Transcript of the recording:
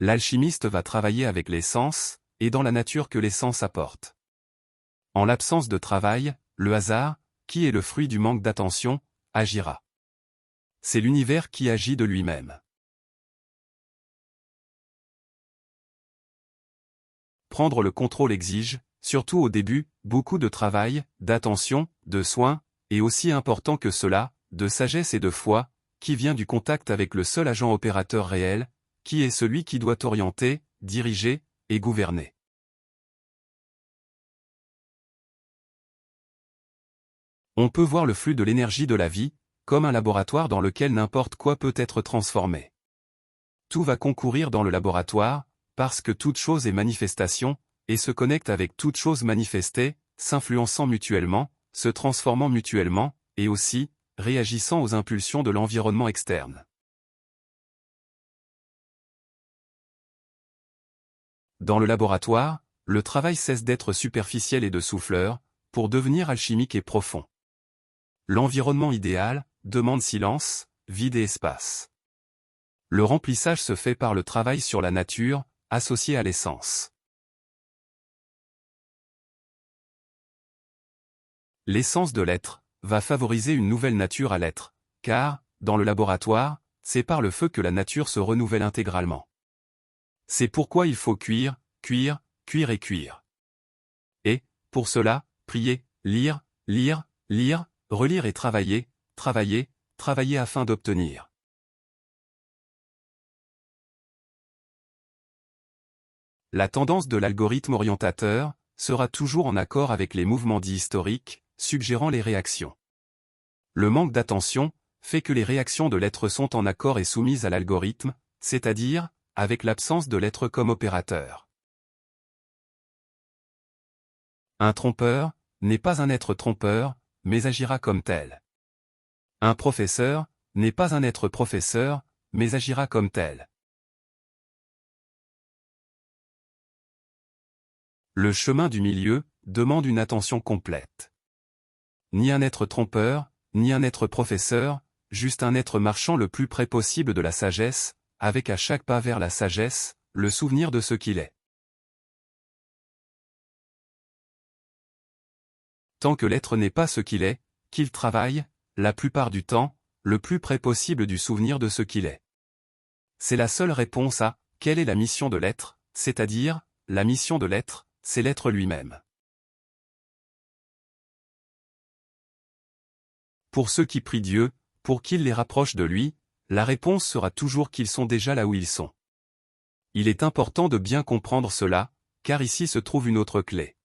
l'alchimiste va travailler avec les sens, et dans la nature que les sens apportent. En l'absence de travail, le hasard, qui est le fruit du manque d'attention, agira. C'est l'univers qui agit de lui-même. Prendre le contrôle exige, surtout au début, beaucoup de travail, d'attention, de soins, et aussi important que cela, de sagesse et de foi, qui vient du contact avec le seul agent opérateur réel, qui est celui qui doit orienter, diriger, et gouverner. On peut voir le flux de l'énergie de la vie, comme un laboratoire dans lequel n'importe quoi peut être transformé. Tout va concourir dans le laboratoire, parce que toute chose est manifestation, et se connecte avec toute chose manifestée, s'influençant mutuellement, se transformant mutuellement, et aussi, réagissant aux impulsions de l'environnement externe. Dans le laboratoire, le travail cesse d'être superficiel et de souffleur, pour devenir alchimique et profond. L'environnement idéal demande silence, vide et espace. Le remplissage se fait par le travail sur la nature, associé à l'essence. L'essence de l'être va favoriser une nouvelle nature à l'être, car, dans le laboratoire, c'est par le feu que la nature se renouvelle intégralement. C'est pourquoi il faut cuire, cuire, cuire et cuire. Et, pour cela, prier, lire, lire, lire, relire et travailler, travailler, travailler afin d'obtenir. La tendance de l'algorithme orientateur sera toujours en accord avec les mouvements dits historiques, suggérant les réactions. Le manque d'attention fait que les réactions de l'être sont en accord et soumises à l'algorithme, c'est-à-dire, avec l'absence de l'être comme opérateur. Un trompeur n'est pas un être trompeur, mais agira comme tel. Un professeur n'est pas un être professeur, mais agira comme tel. Le chemin du milieu demande une attention complète. Ni un être trompeur, ni un être professeur, juste un être marchant le plus près possible de la sagesse, avec à chaque pas vers la sagesse, le souvenir de ce qu'il est. Tant que l'être n'est pas ce qu'il est, qu'il travaille, la plupart du temps, le plus près possible du souvenir de ce qu'il est. C'est la seule réponse à « quelle est la mission de l'être ?» c'est-à-dire, la mission de l'être, c'est l'être lui-même. Pour ceux qui prient Dieu, pour qu'il les rapproche de lui, la réponse sera toujours qu'ils sont déjà là où ils sont. Il est important de bien comprendre cela, car ici se trouve une autre clé.